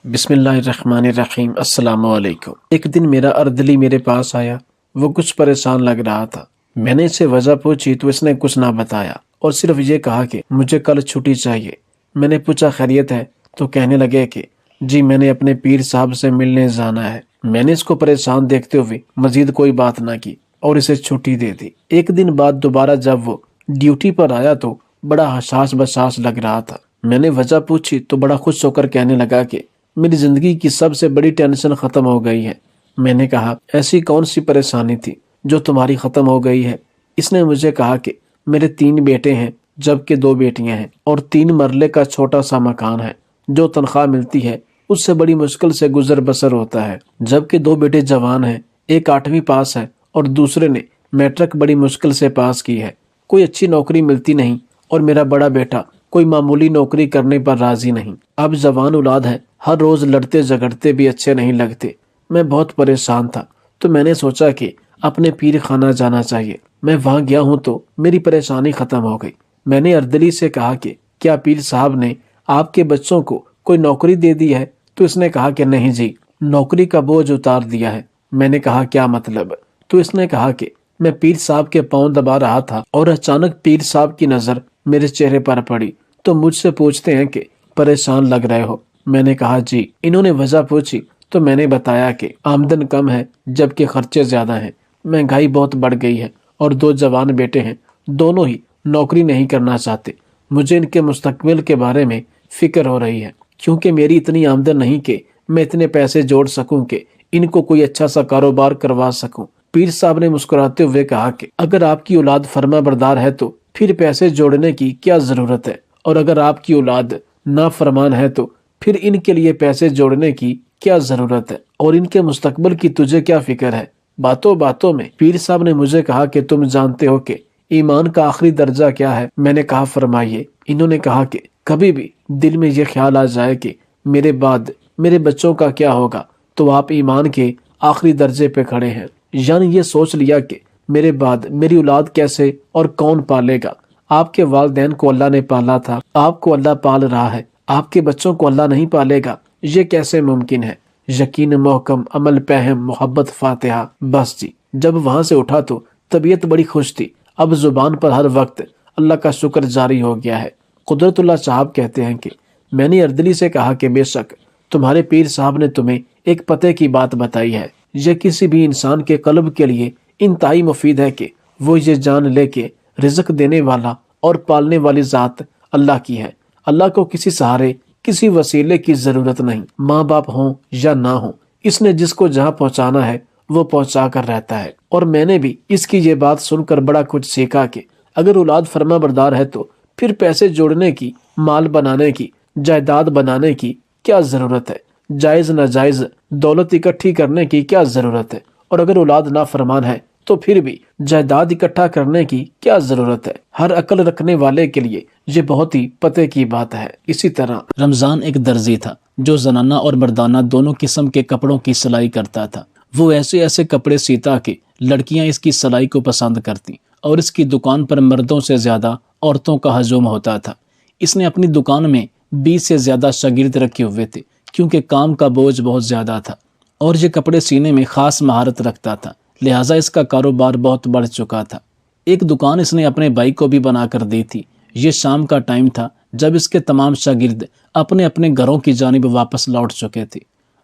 بسم اللہ الرحمن الرحیم۔ السلام علیکم۔ ایک دن میرا اردلی میرے پاس آیا۔ وہ کچھ پریشان لگ رہا تھا۔ میں نے اسے وجہ پوچھی تو اس نے کچھ نہ بتایا اور صرف یہ کہا کہ مجھے کل چھٹی چاہیے۔ میں نے پوچھا خیریت ہے تو کہنے لگے کہ جی میں نے اپنے پیر صاحب سے ملنے جانا ہے۔ میں نے اس کو پریشان دیکھتے ہوئے مزید کوئی بات نہ کی اور اسے چھٹی دے دی۔ ایک دن بعد دوبارہ جب وہ ڈیوٹی پر آیا تو بڑا حساس بساس لگ رہا تھا۔ میں نے وجہ پوچھی تو بڑا خوش ہو کر کہنے لگا کہ میری زندگی کی سب سے بڑی ٹینشن ختم ہو گئی ہے۔ میں نے کہا ایسی کون سی پریشانی تھی جو تمہاری ختم ہو گئی ہے؟ اس نے مجھے کہا کہ میرے 3 بیٹے ہیں جبکہ 2 بیٹیاں ہیں اور 3 مرلے کا چھوٹا سا مکان ہے۔ جو تنخواہ ملتی ہے اس سے بڑی مشکل سے گزر بسر ہوتا ہے، جبکہ 2 بیٹے جوان ہیں، ایک 8ویں پاس ہے اور دوسرے نے میٹرک بڑی مشکل سے پاس کی ہے۔ کوئی اچھی نوکری ملتی نہیں اور میرا بڑا بیٹا کوئی معمولی نوکری کرنے پر راضی نہیں۔ اب جوان اولاد ہے، ہر روز لڑتے جھگڑتے بھی اچھے نہیں لگتے۔ میں بہت پریشان تھا تو میں نے سوچا کہ اپنے پیر خانہ جانا چاہیے۔ میں وہاں گیا ہوں تو میری پریشانی ختم ہو گئی۔ میں نے اردلی سے کہا کہ کیا پیر صاحب نے آپ کے بچوں کو کوئی نوکری دے دی ہے؟ تو اس نے کہا کہ نہیں جی، نوکری کا بوجھ اتار دیا ہے۔ میں نے کہا کیا مطلب؟ تو اس نے کہا کہ میں پیر صاحب کے پاؤں دبا رہا تھا اور اچانک پیر صاحب کی نظر میرے چہرے پر پڑی تو مجھ سے پوچھتے ہیں کہ پریشان لگ رہے ہو؟ میں نے کہا جی۔ انہوں نے وجہ پوچھی تو میں نے بتایا کہ آمدن کم ہے جبکہ خرچے زیادہ ہیں، مہنگائی بہت بڑھ گئی ہے اور 2 جوان بیٹے ہیں، دونوں ہی نوکری نہیں کرنا چاہتے۔ مجھے ان کے مستقبل کے بارے میں فکر ہو رہی ہے کیونکہ میری اتنی آمدن نہیں کہ میں اتنے پیسے جوڑ سکوں کہ ان کو کوئی اچھا سا کاروبار کروا سکوں۔ پیر صاحب نے مسکراتے ہوئے کہا کہ اگر آپ کی اولاد فرما بردار ہے تو پھر پیسے جوڑنے کی کیا ضرورت ہے، اور اگر آپ کی اولاد نافرمان ہے تو پھر ان کے لیے پیسے جوڑنے کی کیا ضرورت ہے، اور ان کے مستقبل کی تجھے کیا فکر ہے؟ باتوں باتوں میں پیر صاحب نے مجھے کہا کہ تم جانتے ہو کہ ایمان کا آخری درجہ کیا ہے؟ میں نے کہا فرمائیے۔ انہوں نے کہا کہ کبھی بھی دل میں یہ خیال آ جائے کہ میرے بعد میرے بچوں کا کیا ہوگا تو آپ ایمان کے آخری درجے پہ کھڑے ہیں، یعنی یہ سوچ لیا کہ میرے بعد میری اولاد کیسے اور کون پالے گا؟ آپ کے والدین کو اللہ نے پالا تھا، آپ کو اللہ پال رہا ہے، آپ کے بچوں کو اللہ نہیں پالے گا؟ یہ کیسے ممکن ہے؟ یقین محکم، عمل پہم، محبت فاتحہ۔ بس جی، جب وہاں سے اٹھا تو طبیعت بڑی خوش تھی۔ اب زبان پر ہر وقت اللہ کا شکر جاری ہو گیا ہے۔ قدرت اللہ صاحب کہتے ہیں کہ میں نے اردلی سے کہا کہ بے شک تمہارے پیر صاحب نے تمہیں ایک پتے کی بات بتائی ہے، یہ کسی بھی انسان کے قلب کے لیے انتہائی مفید ہے کہ وہ یہ جان لے کہ رزق دینے والا اور پالنے والی ذات اللہ کی ہے۔ اللہ کو کسی سہارے، کسی وسیلے کی ضرورت نہیں، ماں باپ ہوں یا نہ ہوں، اس نے جس کو جہاں پہنچانا ہے وہ پہنچا کر رہتا ہے۔ اور میں نے بھی اس کی یہ بات سن کر بڑا کچھ سیکھا کہ اگر اولاد فرما بردار ہے تو پھر پیسے جوڑنے کی، مال بنانے کی، جائیداد بنانے کی کیا ضرورت ہے؟ جائز ناجائز دولت اکٹھی کرنے کی کیا ضرورت ہے؟ اور اگر اولاد نافرمان ہے تو پھر بھی جائیداد اکٹھا کرنے کی کیا ضرورت ہے؟ ہر عقل رکھنے والے کے لیے یہ بہت ہی پتے کی بات ہے۔ اسی طرح رمضان ایک درزی تھا جو زنانہ اور مردانہ دونوں قسم کے کپڑوں کی سلائی کرتا تھا۔ وہ ایسے ایسے کپڑے سیتا کہ لڑکیاں اس کی سلائی کو پسند کرتی اور اس کی دکان پر مردوں سے زیادہ عورتوں کا ہجوم ہوتا تھا۔ اس نے اپنی دکان میں 20 سے زیادہ شاگرد رکھے ہوئے تھے کیونکہ کام کا بوجھ بہت زیادہ تھا اور یہ کپڑے سینے میں خاص مہارت رکھتا تھا، لہٰذا اس کا کاروبار بہت بڑھ چکا تھا۔ ایک دکان اس نے اپنے بھائی کو بھی بنا کر دی تھی۔ یہ شام کا ٹائم تھا جب اس کے تمام شاگرد اپنے اپنے گھروں کی جانب واپس لوٹ چکے تھے۔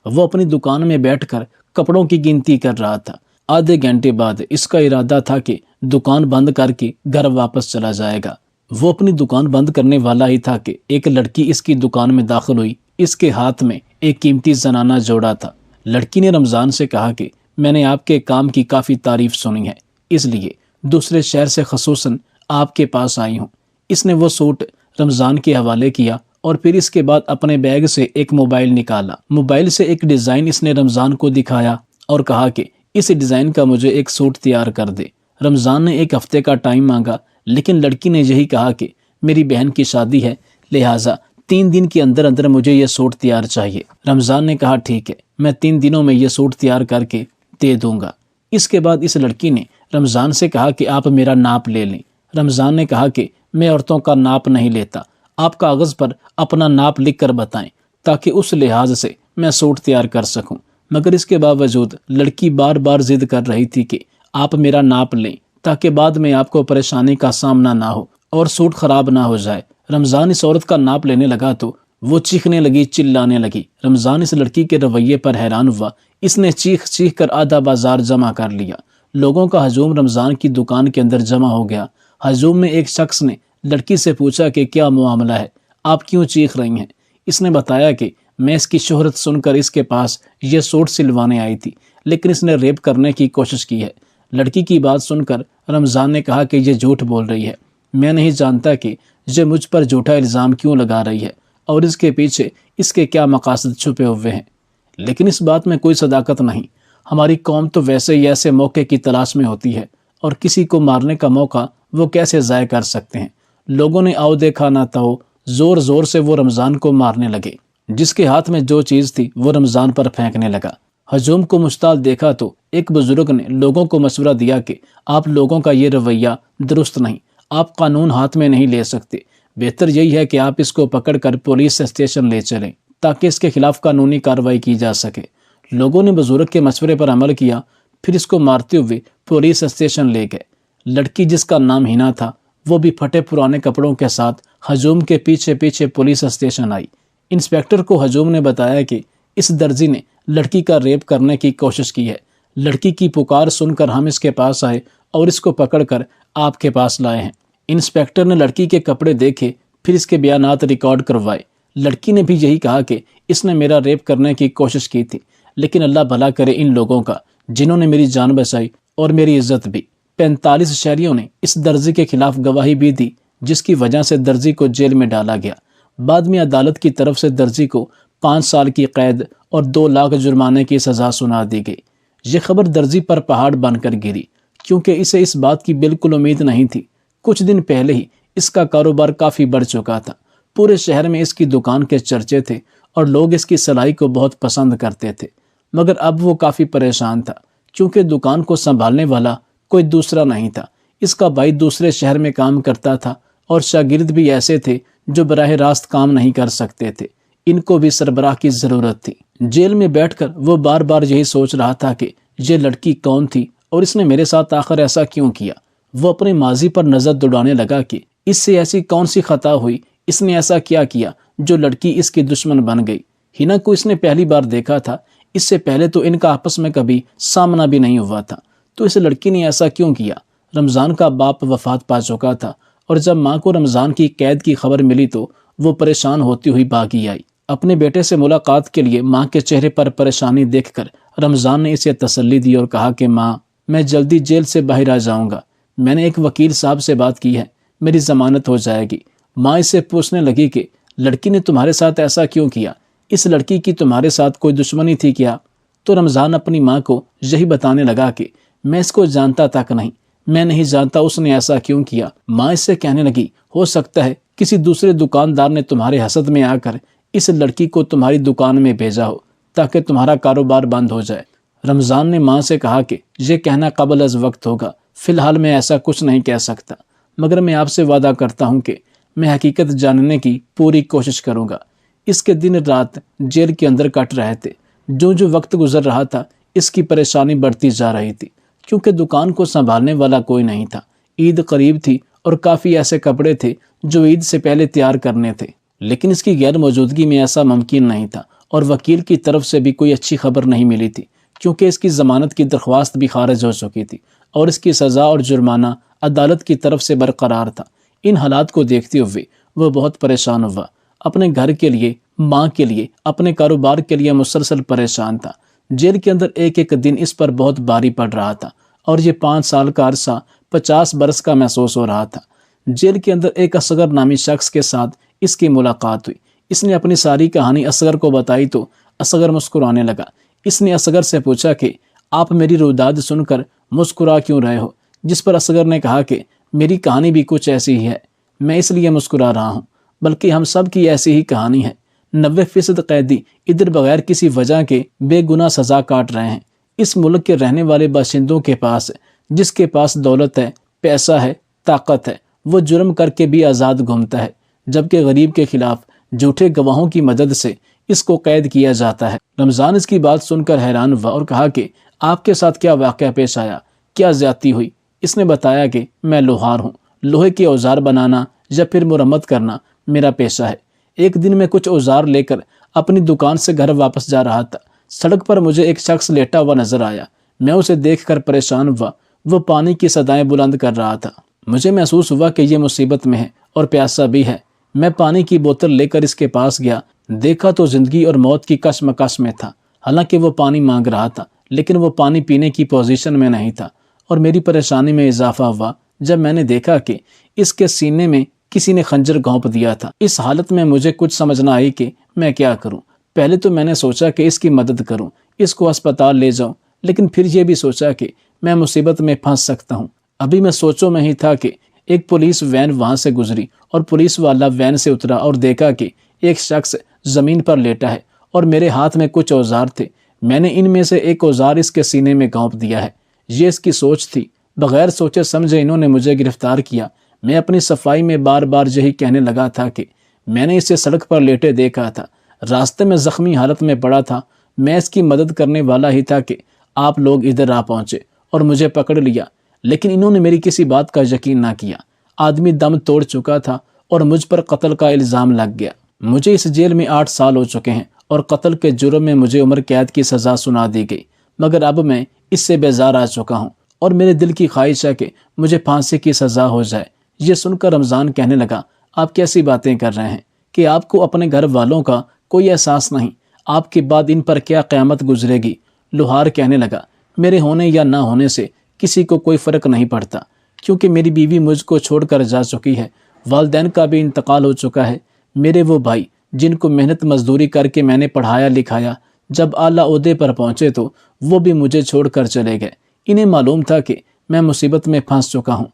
وہ اپنی دکان میں بیٹھ کر کپڑوں کی گنتی کر رہا تھا۔ آدھے گھنٹے بعد اس کا ارادہ تھا کہ دکان بند کر کے گھر واپس چلا جائے گا۔ وہ اپنی دکان بند کرنے والا ہی تھا کہ ایک لڑکی اس کی دکان میں داخل ہوئی۔ اس کے ہاتھ میں ایک قیمتی زنانہ جوڑا تھا۔ لڑکی نے رمضان سے کہا کہ میں نے آپ کے کام کی کافی تعریف سنی ہے، اس لیے دوسرے شہر سے خصوصاً آپ کے پاس آئی ہوں۔ اس نے وہ سوٹ رمضان کے حوالے کیا اور پھر اس کے بعد اپنے بیگ سے ایک موبائل نکالا۔ موبائل سے ایک ڈیزائن اس نے رمضان کو دکھایا اور کہا کہ اس ڈیزائن کا مجھے ایک سوٹ تیار کر دے۔ رمضان نے 1 ہفتے کا ٹائم مانگا لیکن لڑکی نے یہی کہا کہ میری بہن کی شادی ہے، لہٰذا 3 دن کے اندر اندر مجھے یہ سوٹ تیار چاہیے۔ رمضان نے کہا ٹھیک ہے، میں 3 دنوں میں یہ سوٹ تیار کر کے دے دوں گا۔ اس کے بعد اس لڑکی نے رمضان سے کہا کہ آپ میرا ناپ لے لیں۔ رمضان نے کہا کہ میں عورتوں کا ناپ نہیں لیتا، آپ کاغذ پر اپنا ناپ لکھ کر بتائیں تاکہ اس لحاظ سے میں سوٹ تیار کر سکوں، مگر اس کے باوجود لڑکی بار بار ضد کر رہی تھی کہ آپ میرا ناپ لیں تاکہ بعد میں آپ کو پریشانی کا سامنا نہ ہو اور سوٹ خراب نہ ہو جائے۔ رمضان اس عورت کا ناپ لینے لگا تو وہ چیخنے لگی، چلانے لگی۔ رمضان اس لڑکی کے رویے پر حیران ہوا۔ اس نے چیخ چیخ کر آدھا بازار جمع کر لیا۔ لوگوں کا ہجوم رمضان کی دکان کے اندر جمع ہو گیا۔ ہجوم میں ایک شخص نے لڑکی سے پوچھا کہ کیا معاملہ ہے، آپ کیوں چیخ رہی ہیں؟ اس نے بتایا کہ میں اس کی شہرت سن کر اس کے پاس یہ سوٹ سلوانے آئی تھی، لیکن اس نے ریپ کرنے کی کوشش کی ہے۔ لڑکی کی بات سن کر رمضان نے کہا کہ یہ جھوٹ بول رہی ہے، میں نہیں جانتا کہ یہ مجھ پر جھوٹا الزام کیوں لگا رہی ہے اور اس کے پیچھے اس کے کیا مقاصد چھپے ہوئے ہیں، لیکن اس بات میں کوئی صداقت نہیں۔ ہماری قوم تو ویسے ہی ایسے موقع کی تلاش میں ہوتی ہے، اور کسی کو مارنے کا موقع وہ کیسے ضائع کر سکتے ہیں۔ لوگوں نے آؤ دیکھا نہ تو زور زور سے وہ رمضان کو مارنے لگے۔ جس کے ہاتھ میں جو چیز تھی وہ رمضان پر پھینکنے لگا۔ ہجوم کو مشتعل دیکھا تو ایک بزرگ نے لوگوں کو مشورہ دیا کہ آپ لوگوں کا یہ رویہ درست نہیں، آپ قانون ہاتھ میں نہیں لے سکتے، بہتر یہی ہے کہ آپ اس کو پکڑ کر پولیس اسٹیشن لے چلیں تاکہ اس کے خلاف قانونی کارروائی کی جا سکے۔ لوگوں نے بزرگ کے مشورے پر عمل کیا، پھر اس کو مارتے ہوئے پولیس اسٹیشن لے گئے۔ لڑکی جس کا نام ہینا تھا وہ بھی پھٹے پرانے کپڑوں کے ساتھ ہجوم کے پیچھے پیچھے پولیس اسٹیشن آئی۔ انسپیکٹر کو ہجوم نے بتایا کہ اس درزی نے لڑکی کا ریپ کرنے کی کوشش کی ہے۔ لڑکی کی پکار سن کر ہم اس کے پاس آئے اور اس کو پکڑ کر آپ کے پاس لائے ہیں۔ انسپیکٹر نے لڑکی کے کپڑے دیکھے، پھر اس کے بیانات ریکارڈ کروائے۔ لڑکی نے بھی یہی کہا کہ اس نے میرا ریپ کرنے کی کوشش کی تھی، لیکن اللہ بھلا کرے ان لوگوں کا جنہوں نے میری جان بچائی اور میری عزت بھی۔ 45 شہریوں نے اس درزی کے خلاف گواہی بھی دی، جس کی وجہ سے درزی کو جیل میں ڈالا گیا۔ بعد میں عدالت کی طرف سے درزی کو 5 سال کی قید اور 2 لاکھ جرمانے کی سزا سنا دی گئی۔ یہ خبر درزی پر پہاڑ بن کر گری، کیونکہ اسے اس بات کی بالکل امید نہیں تھی۔ کچھ دن پہلے ہی اس کا کاروبار کافی بڑھ چکا تھا، پورے شہر میں اس کی دکان کے چرچے تھے اور لوگ اس کی صلاحی کو بہت پسند کرتے تھے۔ مگر اب وہ کافی پریشان تھا، کیونکہ دکان کو سنبھالنے والا کوئی دوسرا نہیں تھا۔ اس کا بھائی دوسرے شہر میں کام کرتا تھا اور شاگرد بھی ایسے تھے جو براہ راست کام نہیں کر سکتے تھے۔ ان کو بھی سربراہ کی ضرورت تھی۔ جیل میں بیٹھ کر وہ بار بار یہی سوچ رہا تھا کہ یہ لڑکی کون تھی اور اس نے میرے ساتھ آخر ایسا کیوں کیا۔ وہ اپنے ماضی پر نظر دوڑانے لگا کہ اس سے ایسی کون سی خطا ہوئی، اس نے ایسا کیا کیا جو لڑکی اس کی دشمن بن گئی۔ ہینا کو اس نے پہلی بار دیکھا تھا، اس سے پہلے تو ان کا آپس میں کبھی سامنا بھی نہیں ہوا تھا، تو اس لڑکی نے ایسا کیوں کیا۔ رمضان کا باپ وفات پا چکا تھا، اور جب ماں کو رمضان کی قید کی خبر ملی تو وہ پریشان ہوتی ہوئی بھاگی آئی۔ اپنے بیٹے سے ملاقات کے لیے ماں کے چہرے پر پریشانی دیکھ کر رمضان نے اسے تسلی دی اور کہا کہ ماں، میں جلدی جیل سے باہر آ جاؤں گا، میں نے ایک وکیل صاحب سے بات کی ہے، میری ضمانت ہو جائے گی۔ ماں اسے پوچھنے لگی کہ لڑکی نے تمہارے ساتھ ایسا کیوں کیا، اس لڑکی کی تمہارے ساتھ کوئی دشمنی تھی کیا؟ تو رمضان اپنی ماں کو یہی بتانے لگا کہ میں اس کو جانتا تک نہیں، میں نہیں جانتا اس نے ایسا کیوں کیا۔ ماں اس سے کہنے لگی، ہو سکتا ہے کسی دوسرے دکاندار نے تمہارے حسد میں آ کر اس لڑکی کو تمہاری دکان میں بھیجا ہو تاکہ تمہارا کاروبار بند ہو جائے۔ رمضان نے ماں سے کہا کہ یہ کہنا قبل از وقت ہوگا، فی الحال میں ایسا کچھ نہیں کہہ سکتا، مگر میں آپ سے وعدہ کرتا ہوں کہ میں حقیقت جاننے کی پوری کوشش کروں گا۔ اس کے دن رات جیل کے اندر کٹ رہے تھے۔ جو وقت گزر رہا تھا اس کی پریشانی بڑھتی جا رہی تھی، کیونکہ دکان کو سنبھالنے والا کوئی نہیں تھا۔ عید قریب تھی اور کافی ایسے کپڑے تھے جو عید سے پہلے تیار کرنے تھے، لیکن اس کی غیر موجودگی میں ایسا ممکن نہیں تھا، اور وکیل کی طرف سے بھی کوئی اچھی خبر نہیں ملی تھی، کیونکہ اس کی ضمانت کی درخواست بھی خارج ہو چکی تھی اور اس کی سزا اور جرمانہ عدالت کی طرف سے برقرار تھا۔ ان حالات کو دیکھتے ہوئے وہ بہت پریشان ہوا، اپنے گھر کے لیے، ماں کے لیے، اپنے کاروبار کے لیے مسلسل پریشان تھا۔ جیل کے اندر ایک ایک دن اس پر بہت بھاری پڑ رہا تھا، اور یہ 5 سال کا عرصہ 50 برس کا محسوس ہو رہا تھا۔ جیل کے اندر ایک اصغر نامی شخص کے ساتھ اس کی ملاقات ہوئی۔ اس نے اپنی ساری کہانی اصغر کو بتائی تو اصغر مسکرانے لگا۔ اس نے اصغر سے پوچھا کہ آپ میری روداد سن کر مسکرا کیوں رہے ہو، جس پر اصغر نے کہا کہ میری کہانی بھی کچھ ایسی ہی ہے، میں اس لیے مسکرا رہا ہوں، بلکہ ہم سب کی ایسی ہی کہانی ہے۔ 90% قیدی ادھر بغیر کسی وجہ کے بے گناہ سزا کاٹ رہے ہیں۔ اس ملک کے رہنے والے باشندوں کے پاس جس کے پاس دولت ہے، پیسہ ہے، طاقت ہے، وہ جرم کر کے بھی آزاد گھومتا ہے، جبکہ غریب کے خلاف جھوٹے گواہوں کی مدد سے اس کو قید کیا جاتا ہے۔ رمضان اس کی بات سن کر حیران ہوا اور کہا کہ آپ کے ساتھ کیا واقعہ پیش آیا، کیا زیادتی ہوئی؟ اس نے بتایا کہ میں لوہار ہوں، لوہے کے اوزار بنانا یا پھر مرمت کرنا میرا پیشہ ہے۔ ایک دن میں کچھ اوزار لے کر اپنی دکان سے گھر واپس جا رہا تھا، سڑک پر مجھے ایک شخص لیٹا ہوا نظر آیا۔ میں اسے دیکھ کر پریشان ہوا، وہ پانی کی صدائیں بلند کر رہا تھا۔ مجھے محسوس ہوا کہ یہ مصیبت میں ہے اور پیاسا بھی ہے۔ میں پانی کی بوتل لے کر اس کے پاس گیا، دیکھا تو زندگی اور موت کی کشمکش میں تھا۔ حالانکہ وہ پانی مانگ رہا تھا لیکن وہ پانی پینے کی پوزیشن میں نہیں تھا، اور میری پریشانی میں اضافہ ہوا جب میں نے دیکھا کہ اس کے سینے میں کسی نے خنجر گھونپ دیا تھا۔ اس حالت میں مجھے کچھ سمجھ نہ آئی کہ میں کیا کروں۔ پہلے تو میں نے سوچا کہ اس کی مدد کروں، اس کو اسپتال لے جاؤں، لیکن پھر یہ بھی سوچا کہ میں مصیبت میں پھنس سکتا ہوں۔ ابھی میں سوچوں میں ہی تھا کہ ایک پولیس وین وہاں سے گزری اور پولیس والا وین سے اترا اور دیکھا کہ ایک شخص زمین پر لیٹا ہے اور میرے ہاتھ میں کچھ اوزار تھے۔ میں نے ان میں سے ایک اوزار اس کے سینے میں گھونپ دیا ہے۔ یہ اس کی سوچ تھی۔ بغیر سوچے سمجھے انہوں نے مجھے گرفتار کیا۔ میں اپنی صفائی میں بار بار یہی کہنے لگا تھا کہ میں نے اسے سڑک پر لیٹے دیکھا تھا، راستے میں زخمی حالت میں پڑا تھا، میں اس کی مدد کرنے والا ہی تھا کہ آپ لوگ ادھر آ پہنچے اور مجھے پکڑ لیا۔ لیکن انہوں نے میری کسی بات کا یقین نہ کیا۔ آدمی دم توڑ چکا تھا اور مجھ پر قتل کا الزام لگ گیا۔ مجھے اس جیل میں 8 سال ہو چکے ہیں اور قتل کے جرم میں مجھے عمر قید کی سزا سنا دی گئی، مگر اب میں اس سے بیزار آ چکا ہوں اور میرے دل کی خواہش ہے کہ مجھے پھانسی کی سزا ہو جائے۔ یہ سن کر رمضان کہنے لگا، آپ کیسی باتیں کر رہے ہیں کہ آپ کو اپنے گھر والوں کا کوئی احساس نہیں؟ آپ کے بعد ان پر کیا قیامت گزرے گی؟ لوہار کہنے لگا، میرے ہونے یا نہ ہونے سے کسی کو کوئی فرق نہیں پڑتا، کیونکہ میری بیوی مجھ کو چھوڑ کر جا چکی ہے، والدین کا بھی انتقال ہو چکا ہے۔ میرے وہ بھائی جن کو محنت مزدوری کر کے میں نے پڑھایا لکھایا، جب اعلیٰ عہدے پر پہنچے تو وہ بھی مجھے چھوڑ کر چلے گئے۔ انہیں معلوم تھا کہ میں مصیبت میں پھنس چکا ہوں،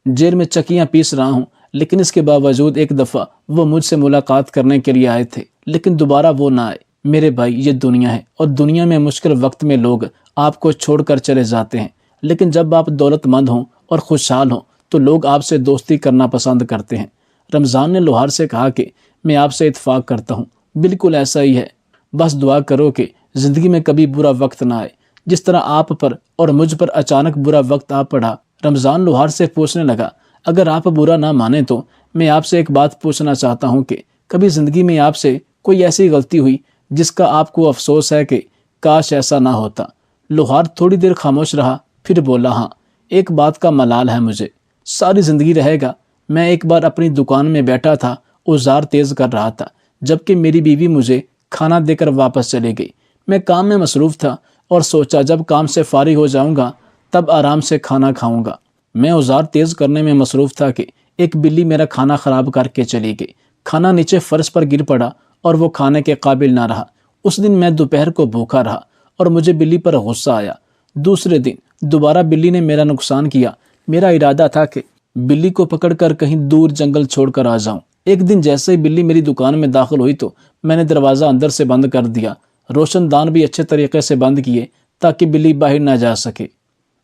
جیل میں چکیاں پیس رہا ہوں، لیکن اس کے باوجود ایک دفعہ وہ مجھ سے ملاقات کرنے کے لیے آئے تھے، لیکن دوبارہ وہ نہ آئے۔ میرے بھائی، یہ دنیا ہے اور دنیا میں مشکل وقت میں لوگ آپ کو چھوڑ کر چلے جاتے ہیں، لیکن جب آپ دولت مند ہوں اور خوشحال ہوں تو لوگ آپ سے دوستی کرنا پسند کرتے ہیں۔ رمضان نے لوہار سے کہا کہ میں آپ سے اتفاق کرتا ہوں، بالکل ایسا ہی ہے، بس دعا کرو کہ زندگی میں کبھی برا وقت نہ آئے جس طرح آپ پر اور مجھ پر اچانک برا وقت آ پڑا۔ رمضان لوہار سے پوچھنے لگا، اگر آپ برا نہ مانیں تو میں آپ سے ایک بات پوچھنا چاہتا ہوں کہ کبھی زندگی میں آپ سے کوئی ایسی غلطی ہوئی جس کا آپ کو افسوس ہے کہ کاش ایسا نہ ہوتا؟ لوہار تھوڑی دیر خاموش رہا، پھر بولا، ہاں، ایک بات کا ملال ہے مجھے، ساری زندگی رہے گا۔ میں ایک بار اپنی دکان میں بیٹھا تھا، اوزار تیز کر رہا تھا، جبکہ میری بیوی مجھے کھانا دے کر واپس چلی گئی۔ میں کام میں مصروف تھا اور سوچا جب کام سے فارغ ہو جاؤں گا تب آرام سے کھانا کھاؤں گا۔ میں اوزار تیز کرنے میں مصروف تھا کہ ایک بلی میرا کھانا خراب کر کے چلی گئی۔ کھانا نیچے فرش پر گر پڑا اور وہ کھانے کے قابل نہ رہا۔ اس دن میں دوپہر کو بھوکا رہا اور مجھے بلی پر غصہ آیا۔ دوسرے دن دوبارہ بلی نے میرا نقصان کیا۔ میرا ارادہ تھا کہ بلی کو پکڑ کر کہیں دور جنگل چھوڑ کر آ جاؤں۔ ایک دن جیسے ہی بلی میری دکان میں داخل ہوئی تو میں نے دروازہ اندر سے بند کر دیا، روشن دان بھی اچھے طریقے سے بند کیے تاکہ بلی باہر نہ جا سکے۔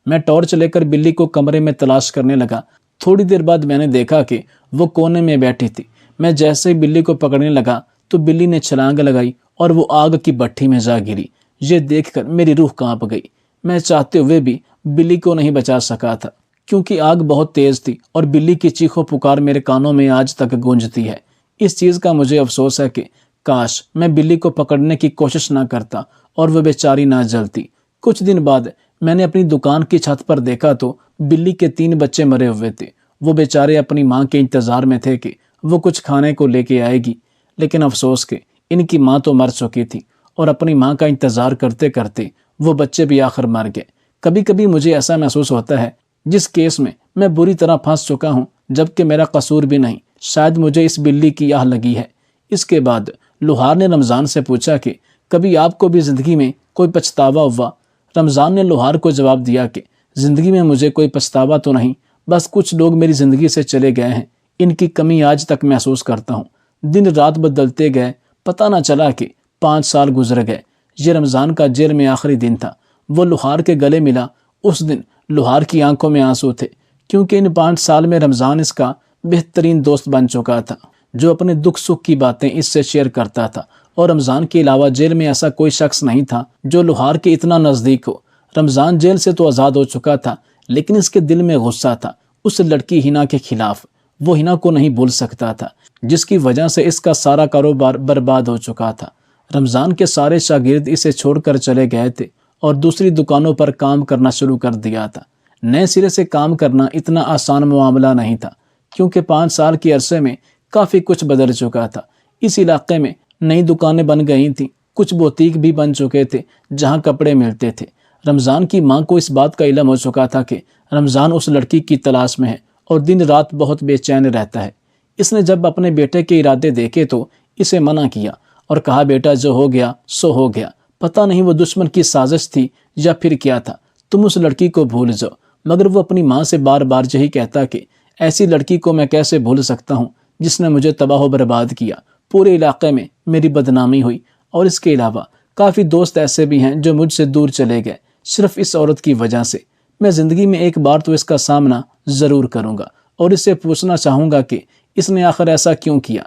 میں ٹارچ لے کر بلی کو کمرے میں تلاش کرنے لگا۔ تھوڑی دیر بعد میں نے دیکھا کہ وہ کونے میں بیٹھی تھی۔ میں جیسے ہی بلی کو پکڑنے لگا تو بلی نے چھلانگ لگائی اور وہ آگ کی بھٹی میں جا گری۔ یہ دیکھ کر میری روح کانپ گئی۔ میں چاہتے ہوئے بھی بلی کو نہیں بچا سکا تھا، کیونکہ آگ بہت تیز تھی اور بلی کی چیخو پکار میرے کانوں میں آج تک گونجتی ہے۔ اس چیز کا مجھے افسوس ہے کہ کاش میں بلی کو پکڑنے کی کوشش نہ کرتا اور وہ بیچاری نہ جلتی۔ کچھ دن بعد میں نے اپنی دکان کی چھت پر دیکھا تو بلی کے 3 بچے مرے ہوئے تھے۔ وہ بیچارے اپنی ماں کے انتظار میں تھے کہ وہ کچھ کھانے کو لے کے آئے گی، لیکن افسوس کہ ان کی ماں تو مر چکی تھی اور اپنی ماں کا انتظار کرتے کرتے وہ بچے بھی آخر مر گئے۔ کبھی کبھی مجھے ایسا محسوس ہوتا ہے جس کیس میں میں بری طرح پھنس چکا ہوں، جبکہ میرا قصور بھی نہیں، شاید مجھے اس بلی کی آہ لگی ہے۔ اس کے بعد لوہار نے رمضان سے پوچھا کہ کبھی آپ کو بھی زندگی میں کوئی پچھتاوا ہوا؟ رمضان نے لوہار کو جواب دیا کہ زندگی میں مجھے کوئی پچھتاوا تو نہیں، بس کچھ لوگ میری زندگی سے چلے گئے ہیں، ان کی کمی آج تک محسوس کرتا ہوں۔ دن رات بدلتے گئے، پتہ نہ چلا کہ 5 سال گزر گئے۔ یہ رمضان کا جیل میں آخری دن تھا۔ وہ لوہار کے گلے ملا۔ اس دن لوہار کی آنکھوں میں آنسو تھے، کیونکہ ان 5 سال میں رمضان اس کا بہترین دوست بن چکا تھا، جو اپنے دکھ سکھ کی باتیں اس سے شیئر کرتا تھا اور رمضان کے علاوہ جیل میں ایسا کوئی شخص نہیں تھا جو لوہار کے اتنا نزدیک ہو۔ رمضان جیل سے تو آزاد ہو چکا تھا، لیکن اس کے دل میں غصہ تھا اس لڑکی ہنا کے خلاف۔ وہ ہنا کو نہیں بھول سکتا تھا، جس کی وجہ سے اس کا سارا کاروبار برباد ہو چکا تھا۔ رمضان کے سارے شاگرد اسے چھوڑ کر چلے گئے تھے اور دوسری دکانوں پر کام کرنا شروع کر دیا تھا۔ نئے سرے سے کام کرنا اتنا آسان معاملہ نہیں تھا، کیونکہ 5 سال کے عرصے میں کافی کچھ بدل چکا تھا۔ اس علاقے میں نئی دکانیں بن گئی تھیں، کچھ بوتیک بھی بن چکے تھے جہاں کپڑے ملتے تھے۔ رمضان کی ماں کو اس بات کا علم ہو چکا تھا کہ رمضان اس لڑکی کی تلاش میں ہے اور دن رات بہت بے چین رہتا ہے۔ اس نے جب اپنے بیٹے کے ارادے دیکھے تو اسے منع کیا اور کہا، بیٹا جو ہو گیا سو ہو گیا، پتہ نہیں وہ دشمن کی سازش تھی یا پھر کیا تھا، تم اس لڑکی کو بھول جاؤ۔ مگر وہ اپنی ماں سے بار بار یہی کہتا کہ ایسی لڑکی کو میں کیسے بھول سکتا ہوں جس نے مجھے تباہ و برباد کیا، پورے علاقے میں میری بدنامی ہوئی، اور اس کے علاوہ کافی دوست ایسے بھی ہیں جو مجھ سے دور چلے گئے صرف اس عورت کی وجہ سے۔ میں زندگی میں ایک بار تو اس کا سامنا ضرور کروں گا اور اس سے پوچھنا چاہوں گا کہ اس نے آخر ایسا کیوں کیا۔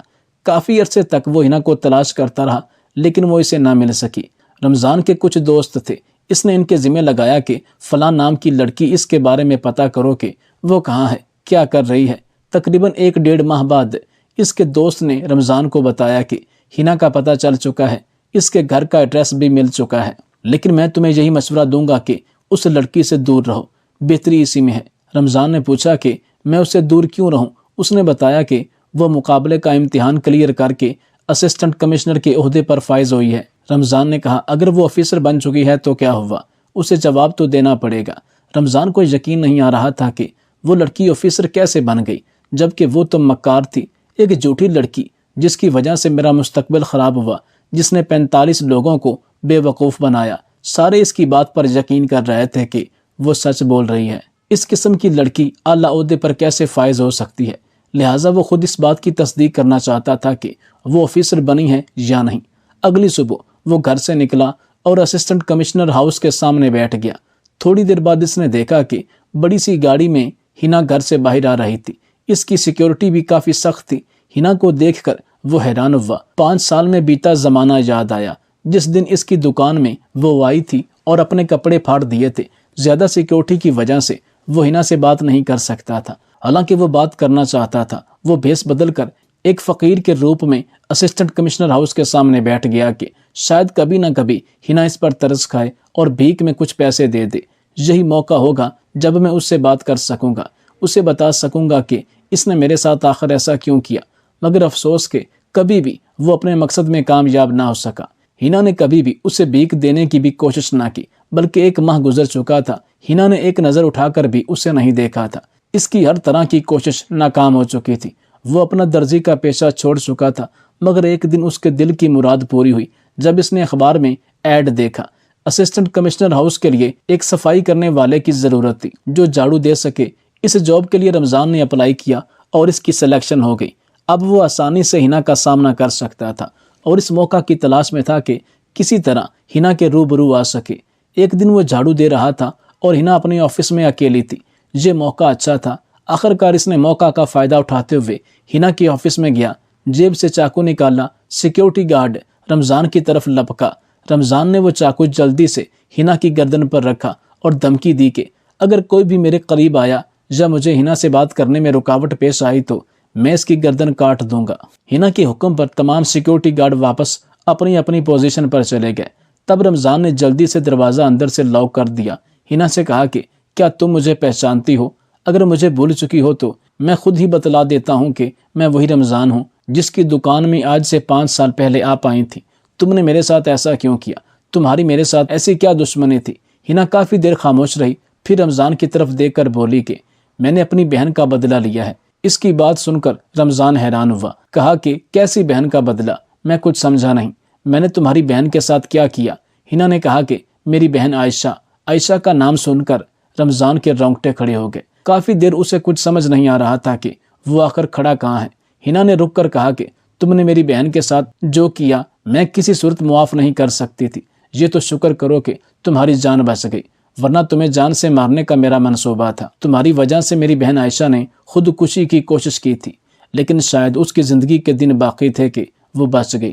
کافی عرصے تک وہ ہنا کو تلاش کرتا رہا، لیکن وہ اسے نہ مل سکی۔ رمضان کے کچھ دوست تھے، اس نے ان کے ذمہ لگایا کہ فلاں نام کی لڑکی، اس کے بارے میں پتہ کرو کہ وہ کہاں ہے، کیا کر رہی ہے۔ تقریباً 1-1.5 ماہ بعد اس کے دوست نے رمضان کو بتایا کہ ہنا کا پتہ چل چکا ہے، اس کے گھر کا ایڈریس بھی مل چکا ہے، لیکن میں تمہیں یہی مشورہ دوں گا کہ اس لڑکی سے دور رہو، بہتری اسی میں ہے۔ رمضان نے پوچھا کہ میں اس سے دور کیوں رہوں؟ اس نے بتایا کہ وہ مقابلے کا امتحان کلیئر کر کے اسسٹنٹ کمشنر کے عہدے پر فائز ہوئی ہے۔ رمضان نے کہا، اگر وہ آفیسر بن چکی ہے تو کیا ہوا، اسے جواب تو دینا پڑے گا۔ رمضان کو یقین نہیں آ رہا تھا کہ وہ لڑکی آفیسر کیسے بن گئی، جبکہ وہ تو مکار تھی، ایک جھوٹی لڑکی جس کی وجہ سے میرا مستقبل خراب ہوا، جس نے 45 لوگوں کو بے وقوف بنایا۔ سارے اس کی بات پر یقین کر رہے تھے کہ وہ سچ بول رہی ہے۔ اس قسم کی لڑکی اعلیٰ عہدے پر کیسے فائز ہو سکتی ہے؟ لہٰذا وہ خود اس بات کی تصدیق کرنا چاہتا تھا کہ وہ آفیسر بنی ہے یا نہیں۔ اگلی صبح وہ گھر سے نکلا اور اسسٹنٹ کمشنر ہاؤس کے سامنے بیٹھ گیا۔ تھوڑی دیر بعد اس نے دیکھا کہ بڑی سی گاڑی میں ہنا گھر سے باہر آ رہی تھی۔ اس کی سیکیورٹی بھی کافی سخت تھی۔ ہنا کو دیکھ کر وہ حیران ہوا۔ 5 سال میں بیتا زمانہ یاد آیا جس دن اس کی دکان میں وہ آئی تھی اور اپنے کپڑے پھاڑ دیے تھے۔ زیادہ سیکیورٹی کی وجہ سے وہ ہنا سے بات نہیں کر سکتا تھا، حالانکہ وہ بات کرنا چاہتا تھا۔ وہ بھیس بدل کر ایک فقیر کے روپ میں اسسٹنٹ کمشنر ہاؤس کے سامنے بیٹھ گیا کہ شاید کبھی نہ کبھی ہنا اس پر ترس کھائے اور بھیک میں کچھ پیسے دے دے۔ یہی موقع ہوگا جب میں اس سے بات کر سکوں گا، اسے بتا سکوں گا کہ اس نے میرے ساتھ آخر ایسا کیوں کیا۔ مگر افسوس کہ کبھی بھی وہ اپنے مقصد میں کامیاب نہ ہو سکا۔ ہنا نے کبھی بھی اسے بھیک دینے کی بھی کوشش نہ کی، بلکہ 1 ماہ گزر چکا تھا، ہنا نے ایک نظر اٹھا کر بھی اسے نہیں دیکھا تھا۔ اس کی ہر طرح کی کوشش ناکام ہو چکی تھی۔ وہ اپنا درزی کا پیشہ چھوڑ چکا تھا، مگر ایک دن اس کے دل کی مراد پوری ہوئی جب اس نے اخبار میں ایڈ دیکھا۔ اسسٹنٹ کمشنر ہاؤس کے لیے ایک صفائی کرنے والے کی ضرورت تھی جو جھاڑو دے سکے۔ اس جاب کے لیے رمضان نے اپلائی کیا اور اس کی سلیکشن ہو گئی۔ اب وہ آسانی سے ہنا کا سامنا کر سکتا تھا اور اس موقع کی تلاش میں تھا کہ کسی طرح ہنا کے روبرو آ سکے۔ ایک دن وہ جھاڑو دے رہا تھا اور ہنا اپنے آفس میں اکیلی تھی۔ یہ موقع اچھا تھا۔ آخرکار اس نے موقع کا فائدہ اٹھاتے ہوئے ہنا کے آفس میں گیا، جیب سے چاقو نکالا، سیکیورٹی گارڈ رمضان کی طرف لپکا۔ رمضان نے وہ چاقو جلدی سے ہنا کی گردن پر رکھا اور دھمکی دی کہ اگر کوئی بھی میرے قریب آیا یا مجھے ہنا سے بات کرنے میں رکاوٹ پیش آئی تو میں اس کی گردن کاٹ دوں گا۔ ہنا کے حکم پر تمام سیکیورٹی گارڈ واپس اپنی اپنی پوزیشن پر چلے گئے۔ تب رمضان نے جلدی سے دروازہ اندر سے لاک کر دیا۔ ہنا سے کہا کہ کیا تم مجھے پہچانتی ہو؟ اگر مجھے بھول چکی ہو تو میں خود ہی بتلا دیتا ہوں کہ میں وہی رمضان ہوں جس کی دکان میں آج سے 5 سال پہلے آپ آئی تھی۔ تم نے میرے ساتھ ایسا کیوں کیا؟ تمہاری میرے ساتھ ایسی کیا دشمنی تھی؟ ہنا کافی دیر خاموش رہی، پھر رمضان کی طرف دیکھ کر بولی کہ میں نے اپنی بہن کا بدلہ لیا ہے۔ اس کی بات سن کر رمضان حیران ہوا، کہا کہ کیسی بہن کا بدلہ؟ میں کچھ سمجھا نہیں۔ میں نے تمہاری بہن کے ساتھ کیا کیا؟ ہنا نے کہا کہ میری بہن عائشہ۔ عائشہ کا نام سن کر رمضان کے رونگٹے کھڑے ہو گئے۔ کافی دیر اسے کچھ سمجھ نہیں آ رہا تھا کہ وہ آخر کھڑا کہاں ہے۔ ہنا نے رک کر کہا کہ تم نے میری بہن کے ساتھ جو کیا میں کسی صورت معاف نہیں کر سکتی تھی۔ یہ تو شکر کرو کہ تمہاری جان بچ گئی، ورنہ تمہیں جان سے مارنے کا میرا منصوبہ تھا۔ تمہاری وجہ سے میری بہن عائشہ نے خودکشی کی کوشش کی تھی، لیکن شاید اس کی زندگی کے دن باقی تھے کہ وہ بچ گئی۔